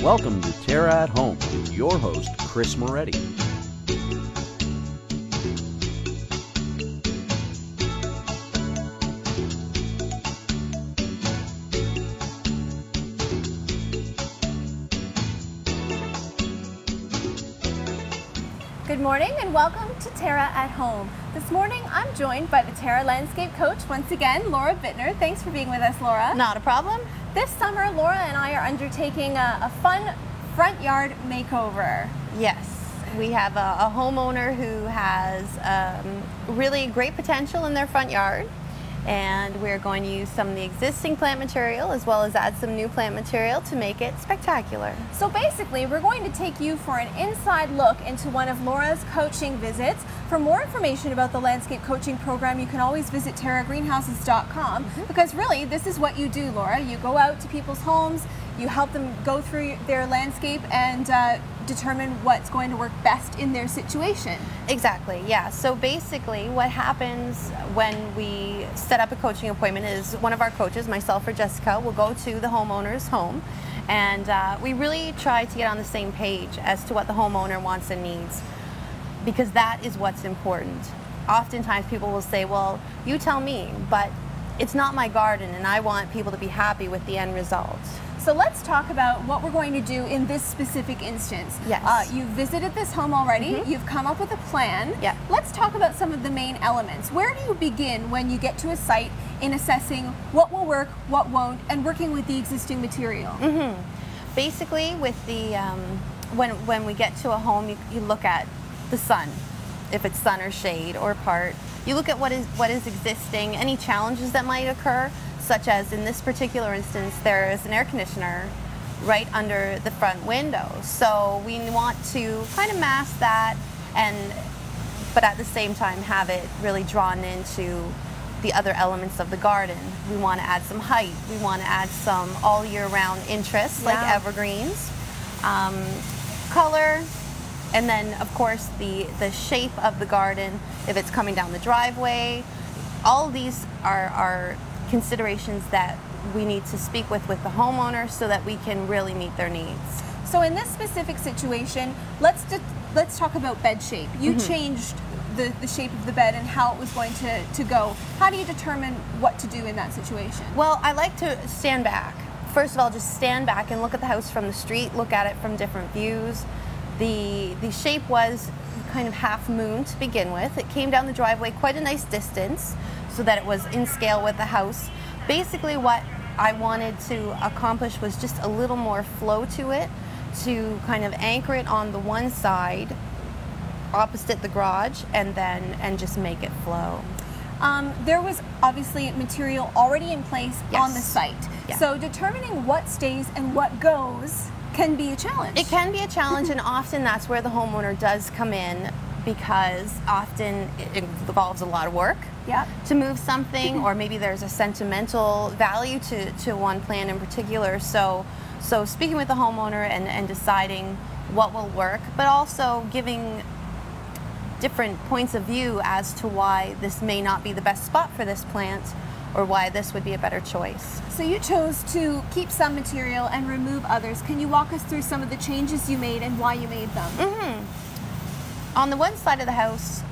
Welcome to TERRA at Home with your host, Kris Moretti. Good morning and welcome to TERRA at Home. This morning I'm joined by the TERRA landscape coach once again, Laura Bittner. Thanks for being with us, Laura. Not a problem. This summer, Laura and I are undertaking a fun front yard makeover. Yes, we have a homeowner who has really great potential in their front yard, and we're going to use some of the existing plant material as well as add some new plant material to make it spectacular. So basically, we're going to take you for an inside look into one of Laura's coaching visits. For more information about the landscape coaching program, you can always visit terragreenhouses.com because really, this is what you do, Laura. You go out to people's homes, you help them go through their landscape and determine what's going to work best in their situation. Exactly, yeah. So basically what happens when we set up a coaching appointment is one of our coaches, myself or Jessica, will go to the homeowner's home, and we really try to get on the same page as to what the homeowner wants and needs, because that is what's important. Oftentimes people will say, well, you tell me, but it's not my garden and I want people to be happy with the end result. So let's talk about what we're going to do in this specific instance. Yes. You've visited this home already. You've come up with a plan. Yeah. Let's talk about some of the main elements. Where do you begin when you get to a site in assessing what will work, what won't, and working with the existing material? Basically, with the when we get to a home, you look at the sun, if it's sun or shade or part. You look at what is existing, any challenges that might occur, such as in this particular instance, there is an air conditioner right under the front window. So we want to kind of mask that, but at the same time have it really drawn into the other elements of the garden. We want to add some height. We want to add some all year round interests like evergreens, color, and then of course the shape of the garden, if it's coming down the driveway. All of these are considerations that we need to speak with the homeowner so that we can really meet their needs. So in this specific situation, let's talk about bed shape. You changed the shape of the bed and how it was going to go. How do you determine what to do in that situation? Well, I like to stand back. First of all, just stand back and look at the house from the street, look at it from different views. The shape was kind of half moon to begin with. It came down the driveway quite a nice distance so that it was in scale with the house. Basically what I wanted to accomplish was just a little more flow to it, to kind of anchor it on the one side opposite the garage and just make it flow. There was obviously material already in place on the site. Yeah. So determining what stays and what goes can be a challenge. It can be a challenge, and often that's where the homeowner does come in, because often it involves a lot of work to move something, or maybe there's a sentimental value to one plant in particular. So speaking with the homeowner and deciding what will work, but also giving different points of view as to why this may not be the best spot for this plant, or why this would be a better choice. So you chose to keep some material and remove others. Can you walk us through some of the changes you made and why you made them? On the one side of the house,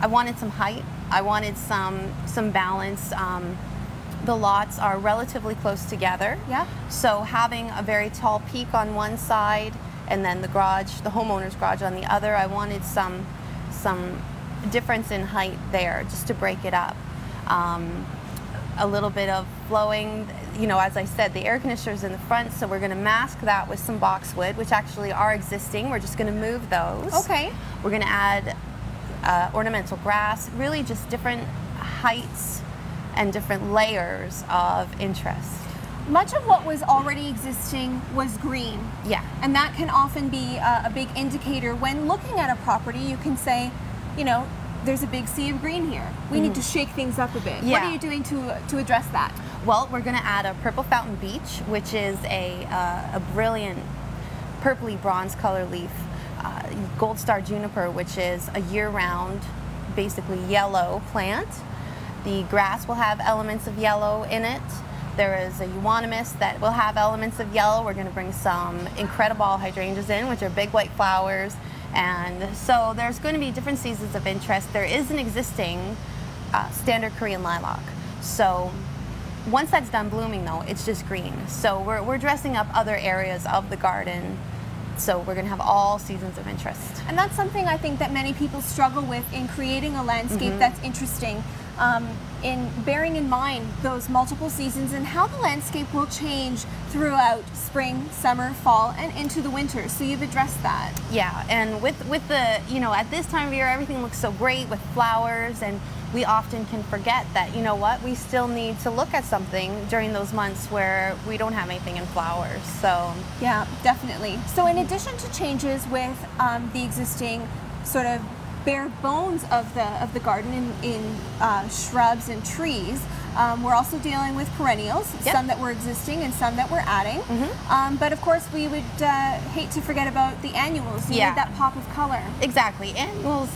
I wanted some height. I wanted some balance. The lots are relatively close together. Yeah. So having a very tall peak on one side and then the garage, the homeowner's garage on the other, I wanted some difference in height there just to break it up. A little bit of flowing, as I said, the air conditioner's in the front, so we're going to mask that with some boxwood, which actually are existing. We're just going to move those. Okay. We're going to add ornamental grass, really just different heights and different layers of interest. Much of what was already existing was green. Yeah. And that can often be a big indicator. When looking at a property, you can say, there's a big sea of green here. We need to shake things up a bit. Yeah. What are you doing to address that? Well, we're going to add a purple fountain beech, which is a brilliant purpley bronze color leaf. Gold star juniper, which is a year-round, basically yellow plant. The grass will have elements of yellow in it. There is a euonymus that will have elements of yellow. We're going to bring some incredible hydrangeas in, which are big white flowers. And so there's going to be different seasons of interest. There is an existing standard Korean lilac. So once that's done blooming, though, it's just green. So we're dressing up other areas of the garden. So we're going to have all seasons of interest. And that's something I think that many people struggle with in creating a landscape that's interesting, in bearing in mind those multiple seasons and how the landscape will change throughout spring, summer, fall, and into the winter. So you've addressed that. Yeah, and with the, you know, at this time of year, everything looks so great with flowers, and we often can forget that, you know what, we still need to look at something during those months where we don't have anything in flowers. So yeah, definitely. So in addition to changes with the existing sort of bare bones of the garden in shrubs and trees, we're also dealing with perennials, some that were existing and some that we're adding. But of course we would hate to forget about the annuals. You need that pop of color. Exactly. Annuals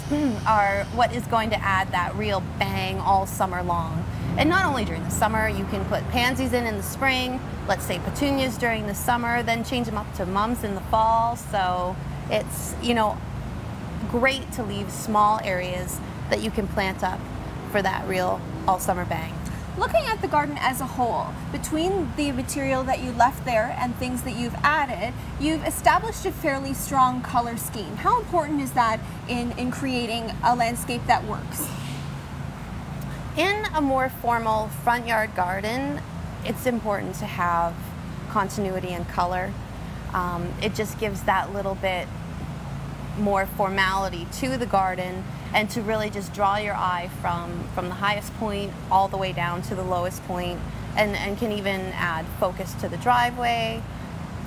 are what is going to add that real bang all summer long. And not only during the summer, you can put pansies in the spring, let's say petunias during the summer, then change them up to mums in the fall. So it's, you know, great to leave small areas that you can plant up for that real all summer bang. Looking at the garden as a whole, between the material that you left there and things that you've added, you've established a fairly strong color scheme. How important is that in creating a landscape that works? In a more formal front yard garden, it's important to have continuity and color. It just gives that little bit more formality to the garden, and to really just draw your eye from the highest point all the way down to the lowest point, and can even add focus to the driveway,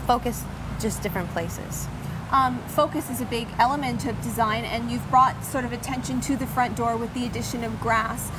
focus just different places. Focus is a big element of design, and you've brought sort of attention to the front door with the addition of grass.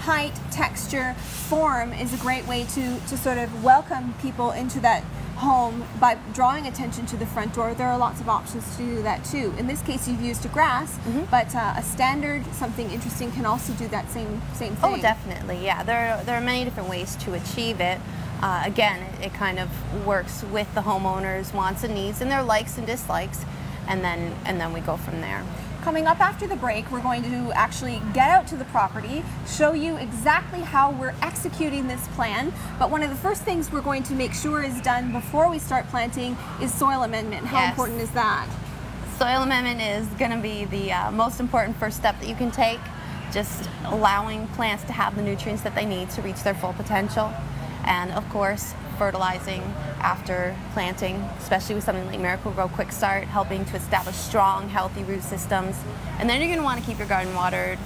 Height, texture, form is a great way to sort of welcome people into that home by drawing attention to the front door. There are lots of options to do that too. In this case, you've used a grass, but a standard, something interesting, can also do that same thing. Oh, definitely, yeah. There are many different ways to achieve it. Again, it kind of works with the homeowner's wants and needs and their likes and dislikes, and then we go from there. Coming up after the break, we're going to actually get out to the property, show you exactly how we're executing this plan. But one of the first things we're going to make sure is done before we start planting is soil amendment. How important is that? Soil amendment is going to be the most important first step that you can take, just allowing plants to have the nutrients that they need to reach their full potential. And of course, fertilizing after planting, especially with something like Miracle-Gro Quick Start, helping to establish strong, healthy root systems. And then you're going to want to keep your garden watered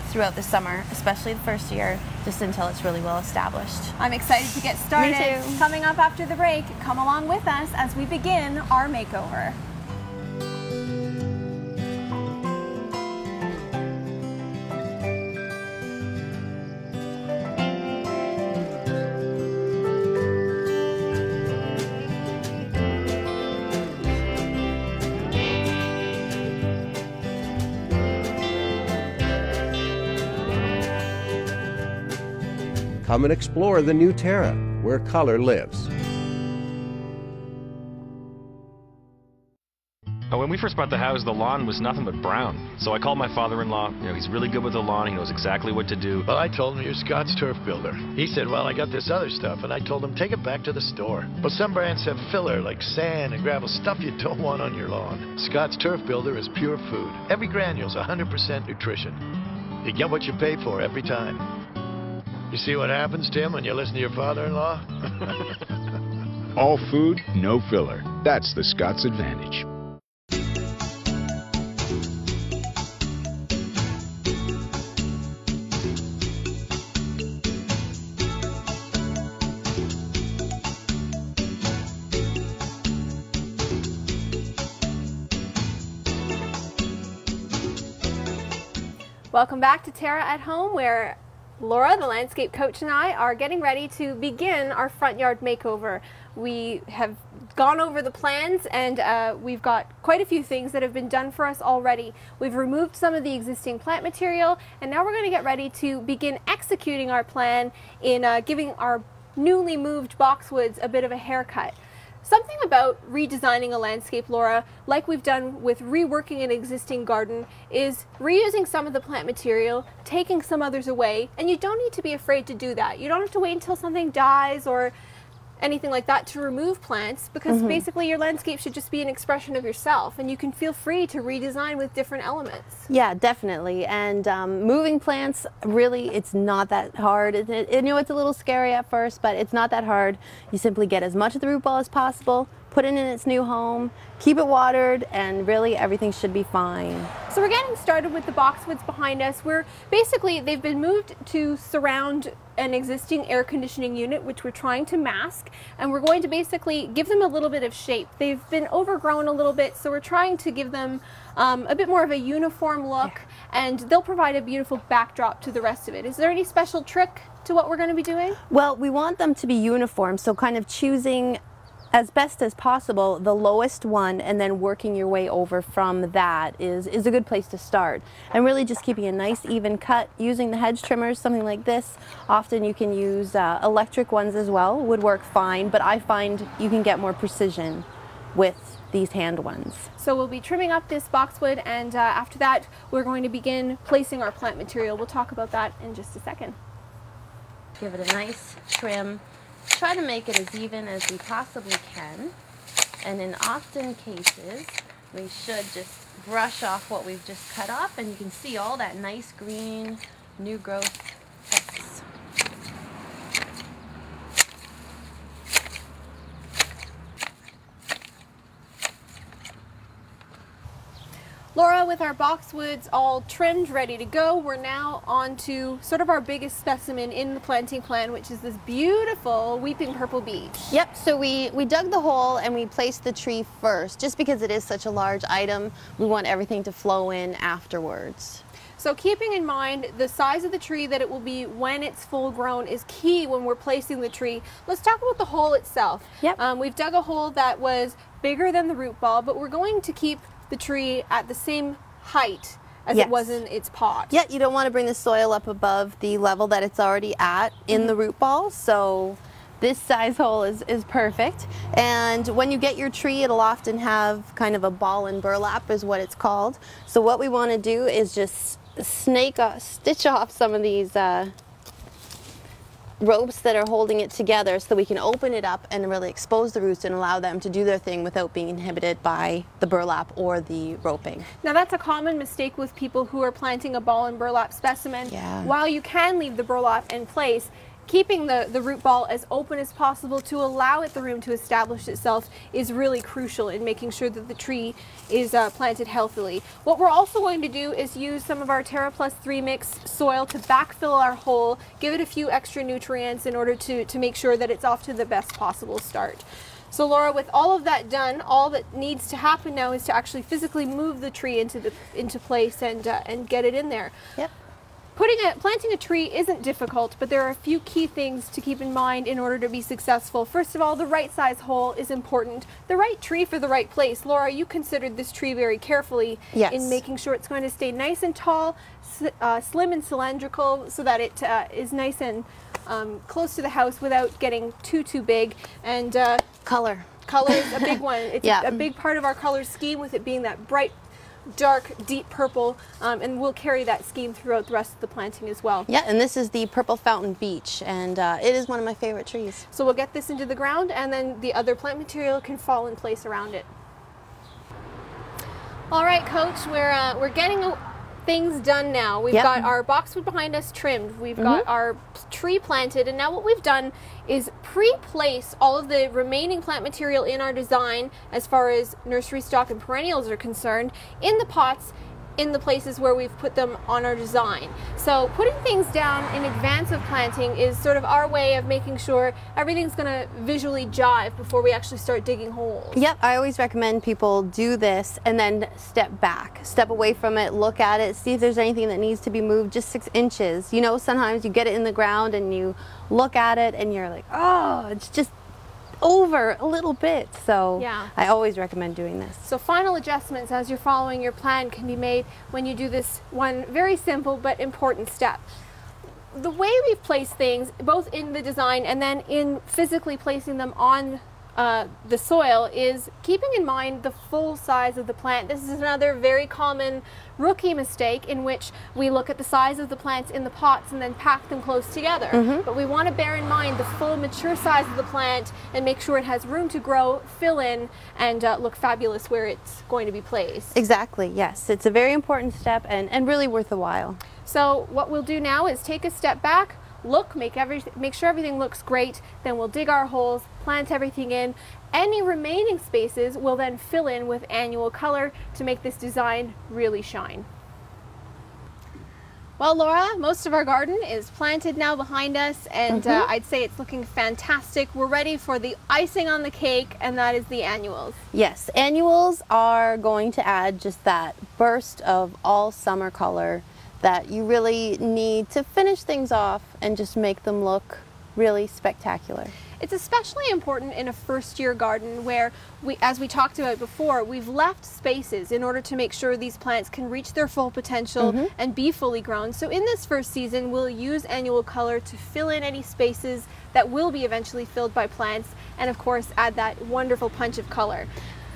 throughout the summer, especially the first year, just until it's really well established. I'm excited to get started. Me too. Coming up after the break, come along with us as we begin our makeover. Come and explore the new Terra, where color lives. When we first bought the house, the lawn was nothing but brown. So I called my father-in-law. You know, he's really good with the lawn. He knows exactly what to do. Well, I told him, you're Scott's turf builder. He said, well, I got this other stuff. And I told him, take it back to the store. But some brands have filler like sand and gravel, stuff you don't want on your lawn. Scott's turf builder is pure food. Every granule's 100% nutrition. You get what you pay for every time. You see what happens, Tim, when you listen to your father-in-law? All food, no filler. That's the Scott's advantage. Welcome back to Terra at Home, where Laura, the landscape coach, and I are getting ready to begin our front yard makeover. We have gone over the plans, and we've got quite a few things that have been done for us already. We've removed some of the existing plant material, and now we're going to get ready to begin executing our plan in giving our newly moved boxwoods a bit of a haircut. Something about redesigning a landscape, Laura, like we've done with reworking an existing garden, is reusing some of the plant material, taking some others away, and you don't need to be afraid to do that. You don't have to wait until something dies or anything like that to remove plants, because basically your landscape should just be an expression of yourself, and you can feel free to redesign with different elements. Yeah, definitely. And moving plants, really, it's not that hard. You know, it's a little scary at first, but it's not that hard. You simply get as much of the root ball as possible, put it in its new home, keep it watered, and really everything should be fine. So we're getting started with the boxwoods behind us. They've been moved to surround an existing air conditioning unit, which we're trying to mask, and we're going to basically give them a little bit of shape. They've been overgrown a little bit, so we're trying to give them a bit more of a uniform look, and they'll provide a beautiful backdrop to the rest of it. Is there any special trick to what we're going to be doing? Well, we want them to be uniform, so kind of choosing as best as possible the lowest one and then working your way over from that is a good place to start. And really just keeping a nice even cut, using the hedge trimmers, something like this. Often you can use electric ones as well, would work fine, but I find you can get more precision with these hand ones. So we'll be trimming up this boxwood, and after that we're going to begin placing our plant material. We'll talk about that in just a second. Give it a nice trim. Try to make it as even as we possibly can, and in often cases we should just brush off what we've just cut off, and you can see all that nice green new growth. Laura, with our boxwoods all trimmed, ready to go, we're now on to sort of our biggest specimen in the planting plan, which is this beautiful weeping purple beech. Yep, so we dug the hole and we placed the tree first. Just because it is such a large item, we want everything to flow in afterwards. So keeping in mind the size of the tree that it will be when it's full grown is key when we're placing the tree. Let's talk about the hole itself. Yep. We've dug a hole that was bigger than the root ball, but we're going to keep the tree at the same height as it was in its pot. Yeah, you don't want to bring the soil up above the level that it's already at in the root ball, so this size hole is perfect. And when you get your tree, it'll often have kind of a ball and burlap is what it's called. So what we want to do is just stitch off some of these ropes that are holding it together so we can open it up and really expose the roots and allow them to do their thing without being inhibited by the burlap or the roping. Now that's a common mistake with people who are planting a ball and burlap specimen. Yeah. While you can leave the burlap in place, keeping the root ball as open as possible to allow it the room to establish itself is really crucial in making sure that the tree is planted healthily. What we're also going to do is use some of our Terra Plus 3 mix soil to backfill our hole, give it a few extra nutrients in order to make sure that it's off to the best possible start. So Laura, with all of that done, all that needs to happen now is to actually physically move the tree into place and get it in there. Yep. Planting a tree isn't difficult, but there are a few key things to keep in mind in order to be successful. First of all, the right size hole is important. The right tree for the right place. Laura, you considered this tree very carefully in making sure it's going to stay nice and tall, slim and cylindrical, so that it is nice and close to the house without getting too big. And Color is a big one. It's a big part of our color scheme, with it being that bright, dark, deep purple, and we'll carry that scheme throughout the rest of the planting as well. Yeah, and this is the Purple Fountain Beech, and it is one of my favorite trees. So we'll get this into the ground, and then the other plant material can fall in place around it. All right, Coach, we're getting things done now. We've got our boxwood behind us trimmed. We've got our tree planted, and now what we've done is pre-place all of the remaining plant material in our design, as far as nursery stock and perennials are concerned, in the pots in the places where we've put them on our design. So putting things down in advance of planting is sort of our way of making sure everything's going to visually jive before we actually start digging holes. Yep, I always recommend people do this and then step back, step away from it, look at it, see if there's anything that needs to be moved just 6 inches. You know, sometimes you get it in the ground and you look at it and you're like, oh, it's just over a little bit. So I always recommend doing this. So final adjustments as you're following your plan can be made when you do this one very simple but important step. the way we've placed things, both in the design and then in physically placing them on the soil, is keeping in mind the full size of the plant. This is another very common rookie mistake in which we look at the size of the plants in the pots and then pack them close together. But we want to bear in mind the full mature size of the plant and make sure it has room to grow, fill in, and look fabulous where it's going to be placed. Exactly, yes. It's a very important step and really worth the while. So what we'll do now is take a step back, look, make sure everything looks great, then we'll dig our holes, plant everything in. Any remaining spaces we'll then fill in with annual color to make this design really shine. Well, Laura, most of our garden is planted now behind us, and I'd say it's looking fantastic. We're ready for the icing on the cake, and that is the annuals. Yes, annuals are going to add just that burst of all summer color that you really need to finish things off and just make them look really spectacular. It's especially important in a first-year garden where, as we talked about before, we've left spaces in order to make sure these plants can reach their full potential and be fully grown. So in this first season, we'll use annual color to fill in any spaces that will be eventually filled by plants, and of course add that wonderful punch of color.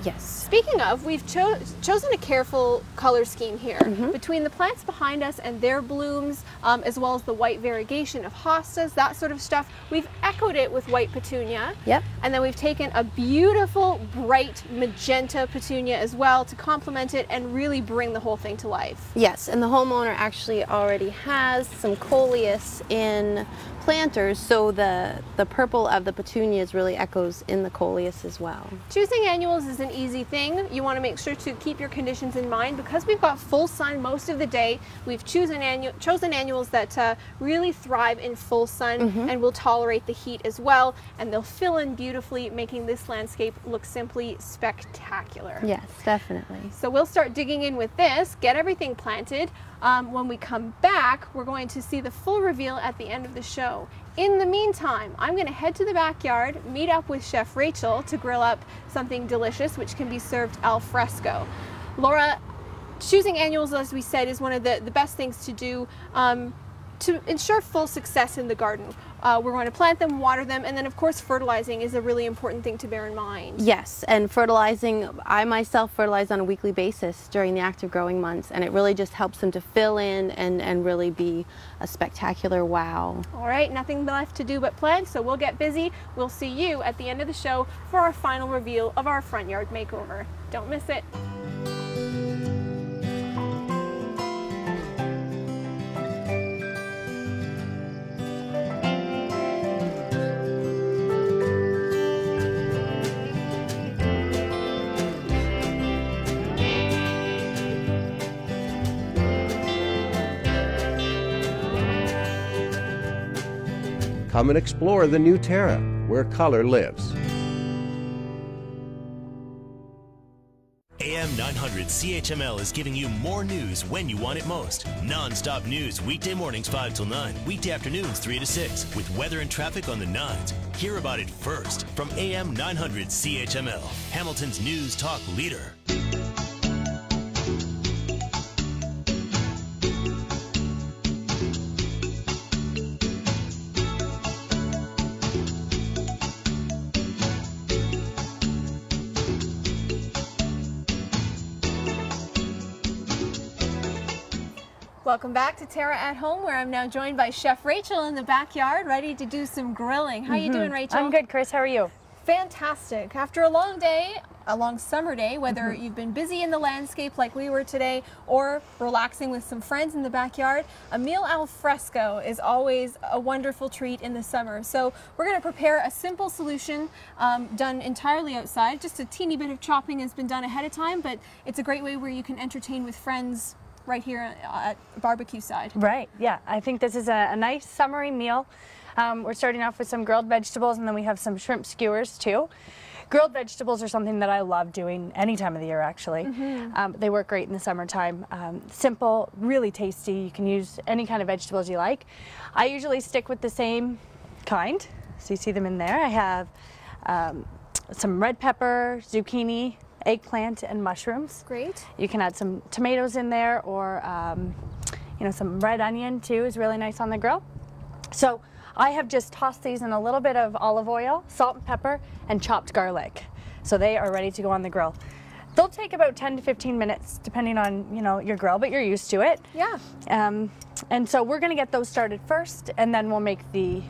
Yes. Speaking of, we've chosen a careful color scheme here. Between the plants behind us and their blooms, as well as the white variegation of hostas, that sort of stuff, we've echoed it with white petunia. Yep. And then we've taken a beautiful, bright magenta petunia as well to complement it and really bring the whole thing to life. Yes, and the homeowner actually already has some coleus in planters, so the purple of the petunias really echoes in the coleus as well. Choosing annuals is an easy thing. You want to make sure to keep your conditions in mind. Because we've got full sun most of the day, we've chosen annuals that really thrive in full sun and will tolerate the heat as well, and they'll fill in beautifully, making this landscape look simply spectacular. Yes, definitely. So we'll start digging in with this, get everything planted. When we come back, we're going to see the full reveal at the end of the show. In the meantime, I'm going to head to the backyard, meet up with Chef Rachel to grill up something delicious which can be served al fresco. Laura, choosing annuals, as we said, is one of the best things to do to ensure full success in the garden. We're going to plant them, water them, and then of course fertilizing is a really important thing to bear in mind. Yes, and fertilizing, I myself fertilize on a weekly basis during the active growing months, and it really just helps them to fill in and really be a spectacular wow. All right, nothing left to do but plant, so we'll get busy. We'll see you at the end of the show for our final reveal of our front yard makeover. Don't miss it. Come and explore the new Terra, where color lives. AM 900 CHML is giving you more news when you want it most. Non-stop news weekday mornings 5 till 9, weekday afternoons 3 to 6, with weather and traffic on the 9s. Hear about it first from AM 900 CHML, Hamilton's news talk leader. Welcome back to Terra at Home, where I'm now joined by Chef Rachel in the backyard, ready to do some grilling. How are you doing, Rachel? I'm good, Kris. How are you? Fantastic. After a long day, a long summer day, whether you've been busy in the landscape like we were today or relaxing with some friends in the backyard, a meal al fresco is always a wonderful treat in the summer. So we're going to prepare a simple solution done entirely outside. Just a teeny bit of chopping has been done ahead of time, but it's a great way where you can entertain with friends right here at barbecue side. Right, yeah. I think this is a nice summery meal. We're starting off with some grilled vegetables, and then we have some shrimp skewers too. Grilled vegetables are something that I love doing any time of the year, actually. They work great in the summertime. Simple, really tasty. You can use any kind of vegetables you like. I usually stick with the same kind, so you see them in there. I have some red pepper, zucchini, eggplant, and mushrooms. Great. You can add some tomatoes in there, or you know, some red onion too is really nice on the grill. So I have just tossed these in a little bit of olive oil, salt and pepper, and chopped garlic. So they are ready to go on the grill. They'll take about 10 to 15 minutes depending on, you know, your grill, but you're used to it. Yeah. And so we're gonna get those started first, and then we'll make the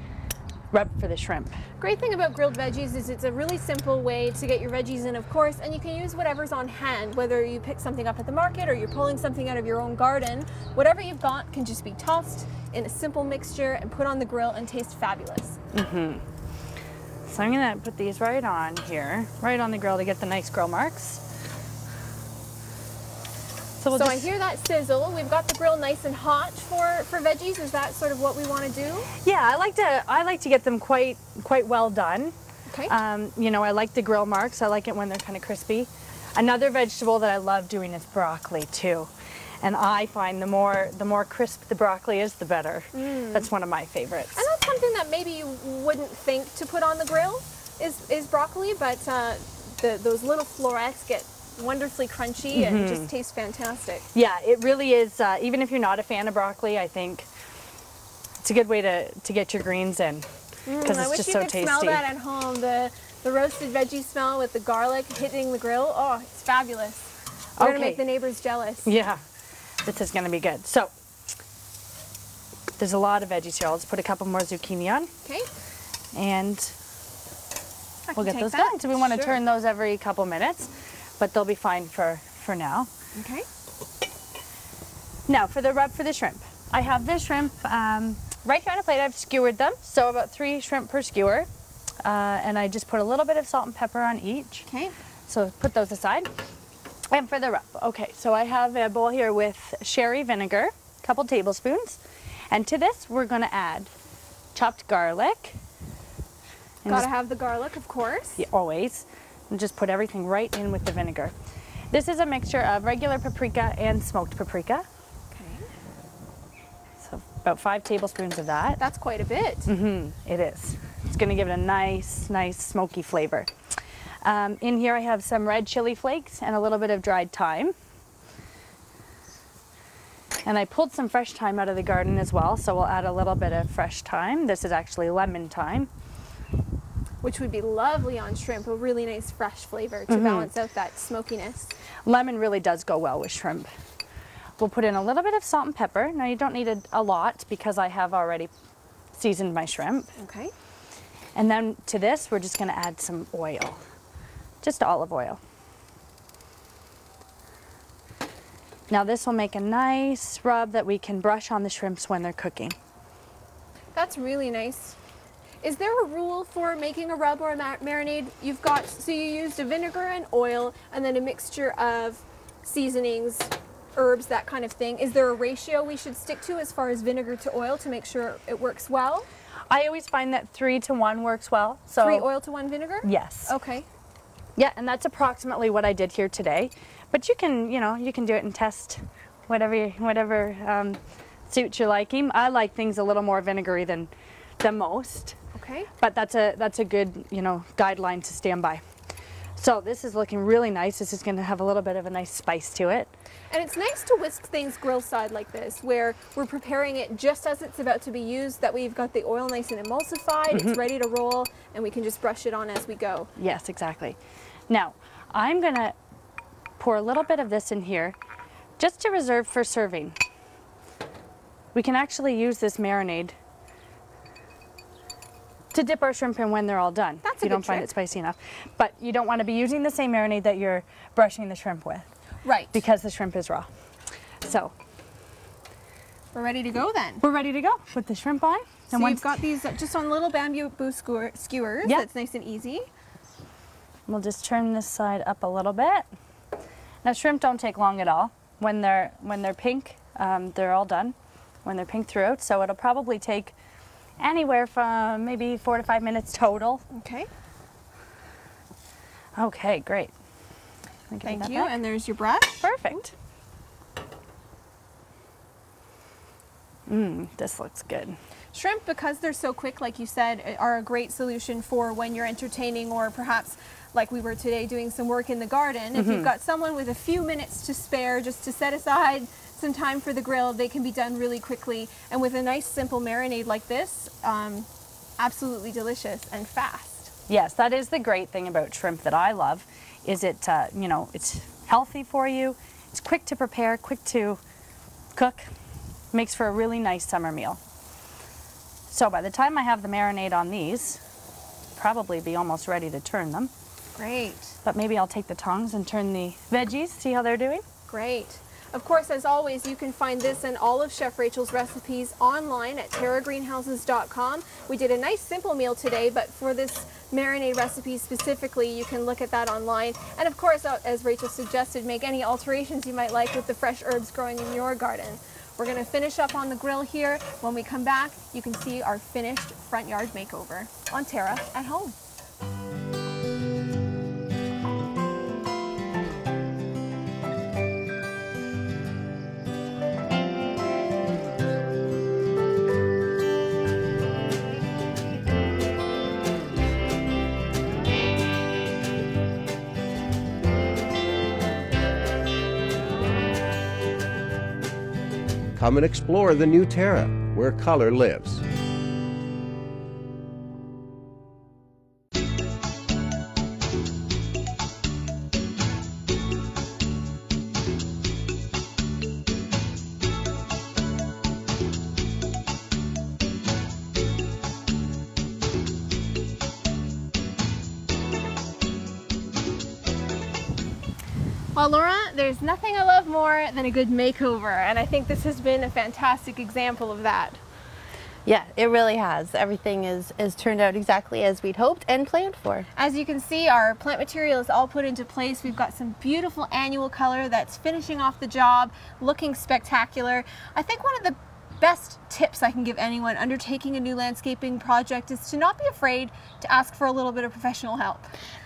rub for the shrimp. Great thing about grilled veggies is it's a really simple way to get your veggies in, of course, and you can use whatever's on hand, whether you pick something up at the market or you're pulling something out of your own garden. Whatever you've got can just be tossed in a simple mixture and put on the grill and taste fabulous. So I'm gonna put these right on here, right on the grill to get the nice grill marks. So I hear that sizzle. We've got the grill nice and hot for veggies. Is that sort of what we want to do? Yeah, I like to get them quite well done. Okay. You know, I like the grill marks. I like it when they're kind of crispy. Another vegetable that I love doing is broccoli too. And I find the more crisp the broccoli is, the better. That's one of my favorites. And that's something that maybe you wouldn't think to put on the grill is broccoli, but those little florets get wonderfully crunchy and just taste fantastic. Yeah, it really is. Even if you're not a fan of broccoli, I think it's a good way to get your greens in because it's just so tasty. I wish you could smell that at home. The roasted veggie smell with the garlic hitting the grill. Oh, it's fabulous. We're gonna make the neighbors jealous. Yeah, this is gonna be good. So there's a lot of veggies here. I'll just put a couple more zucchini on. Okay. And we'll get those done. So we want to turn those every couple minutes, but they'll be fine for now. Okay. Now for the rub for the shrimp. I have the shrimp right here on a plate. I've skewered them, so about 3 shrimp per skewer. And I just put a little bit of salt and pepper on each. Okay. So put those aside. And for the rub, okay, so I have a bowl here with sherry vinegar, a couple tablespoons. And to this, we're gonna add chopped garlic. Gotta have the garlic, of course. Yeah, always. And just put everything right in with the vinegar. This is a mixture of regular paprika and smoked paprika. Okay. So about 5 tablespoons of that. That's quite a bit. It is. It's gonna give it a nice smoky flavor. In here I have some red chili flakes and a little bit of dried thyme. And I pulled some fresh thyme out of the garden as well, so we'll add a little bit of fresh thyme. This is actually lemon thyme. Which would be lovely on shrimp, a really nice fresh flavor to balance out that smokiness. Lemon really does go well with shrimp. We'll put in a little bit of salt and pepper. Now you don't need a lot because I have already seasoned my shrimp. Okay. And then to this, we're just gonna add some oil, just olive oil. Now this will make a nice rub that we can brush on the shrimps when they're cooking. That's really nice. Is there a rule for making a rub or a marinade? You've got, so you used a vinegar and oil and then a mixture of seasonings, herbs, that kind of thing. Is there a ratio we should stick to as far as vinegar to oil to make sure it works well? I always find that 3 to 1 works well. So 3 oil to 1 vinegar? Yes. Okay. Yeah, and that's approximately what I did here today. But you can, you know, you can do it and test whatever suits your liking. I like things a little more vinegary than most. Okay. But that's a good, you know, guideline to stand by. So this is looking really nice. This is going to have a little bit of a nice spice to it. And it's nice to whisk things grill side like this, where we're preparing it just as it's about to be used, that we've got the oil nice and emulsified, it's ready to roll, and we can just brush it on as we go. Yes, exactly. Now, I'm going to pour a little bit of this in here just to reserve for serving. We can actually use this marinade to dip our shrimp in when they're all done. That's if you don't find it spicy enough. But you don't want to be using the same marinade that you're brushing the shrimp with. Right. Because the shrimp is raw. So we're ready to go then. We're ready to go. Put the shrimp on. So you've got these just on little bamboo skewers. Yep. That's nice and easy. We'll just turn this side up a little bit. Now shrimp don't take long at all. When they're pink, they're all done. When they're pink throughout, so it'll probably take anywhere from maybe 4 to 5 minutes total. Okay. Okay, great. Thank you. And there's your brush. Perfect. This looks good. Shrimp, because they're so quick, like you said, are a great solution for when you're entertaining, or perhaps like we were today doing some work in the garden. If you've got someone with a few minutes to spare just to set aside some time for the grill, they can be done really quickly. And with a nice simple marinade like this, absolutely delicious and fast. Yes, that is the great thing about shrimp that I love, is it, you know, it's healthy for you, it's quick to prepare, quick to cook, makes for a really nice summer meal. So by the time I have the marinade on these, probably be almost ready to turn them. Great. But maybe I'll take the tongs and turn the veggies, see how they're doing. Great. Of course, as always, you can find this and all of Chef Rachel's recipes online at TERRAgreenhouses.com. We did a nice simple meal today, but for this marinade recipe specifically, you can look at that online. And of course, as Rachel suggested, make any alterations you might like with the fresh herbs growing in your garden. We're going to finish up on the grill here. When we come back, you can see our finished front yard makeover on Terra at home. Come and explore the new Terra, where color lives. Well, Laura, there's nothing I love more than a good makeover, and I think this has been a fantastic example of that. Yeah, it really has. Everything is turned out exactly as we'd hoped and planned for. As you can see, our plant material is all put into place. We've got some beautiful annual color that's finishing off the job, looking spectacular. I think one of the best tips I can give anyone undertaking a new landscaping project is to not be afraid to ask for a little bit of professional help.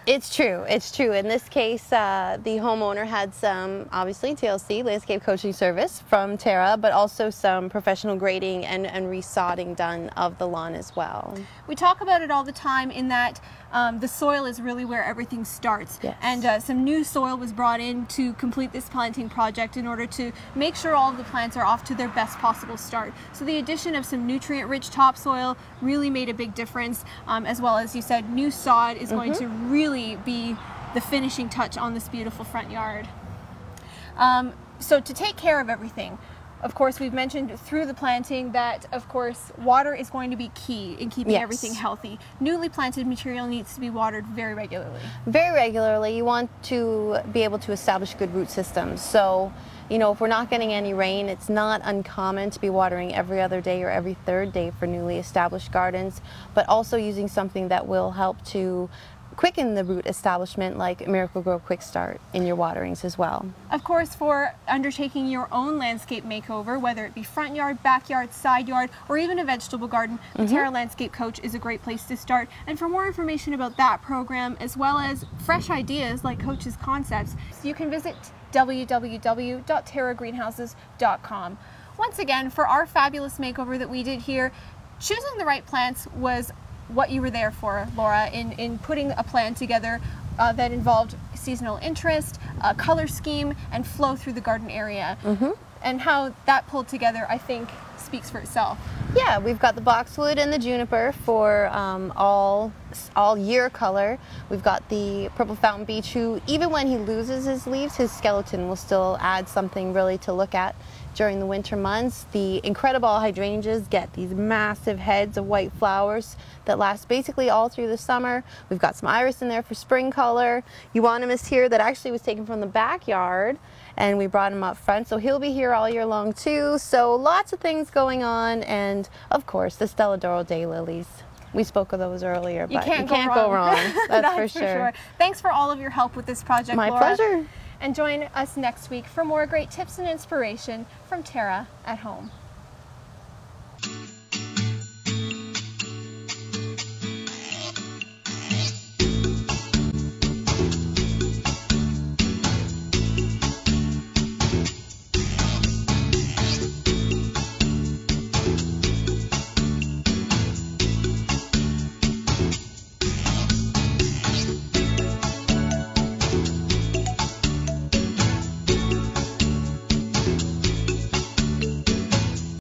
It's true. It's true. In this case, the homeowner had some, obviously, TLC, landscape coaching service from TERRA, but also some professional grading and resodding done of the lawn as well. We talk about it all the time in that the soil is really where everything starts. Yes. And some new soil was brought in to complete this planting project in order to make sure all of the plants are off to their best possible start. So the addition of some nutrient-rich topsoil really made a big difference, as well as you said, new sod is going to really be the finishing touch on this beautiful front yard. So to take care of everything, of course, we've mentioned through the planting that, of course, water is going to be key in keeping everything healthy. Newly planted material needs to be watered very regularly. Very regularly. You want to be able to establish good root systems. So, you know, if we're not getting any rain, it's not uncommon to be watering every other day or every third day for newly established gardens, but also using something that will help to quicken the root establishment, like Miracle-Gro Quick Start, in your waterings as well. Of course, for undertaking your own landscape makeover, whether it be front yard, backyard, side yard, or even a vegetable garden, the TERRA Landscape Coach is a great place to start. And for more information about that program, as well as fresh ideas like Coach's concepts, you can visit www.terragreenhouses.com. Once again, for our fabulous makeover that we did here, choosing the right plants was what you were there for, Laura, in putting a plan together that involved seasonal interest, color scheme, and flow through the garden area. And how that pulled together, I think, speaks for itself. Yeah, we've got the boxwood and the juniper for all year color. We've got the purple fountain beech, who even when he loses his leaves, his skeleton will still add something really to look at during the winter months. The incredible hydrangeas get these massive heads of white flowers that last basically all through the summer. We've got some iris in there for spring color. Euonymus here that actually was taken from the backyard, and we brought him up front, so he'll be here all year long too. So lots of things going on, and of course the Stella d'Oro daylilies. We spoke of those earlier, but you can't go wrong. That's for sure. Thanks for all of your help with this project, My Laura. pleasure. And join us next week for more great tips and inspiration from TERRA at home.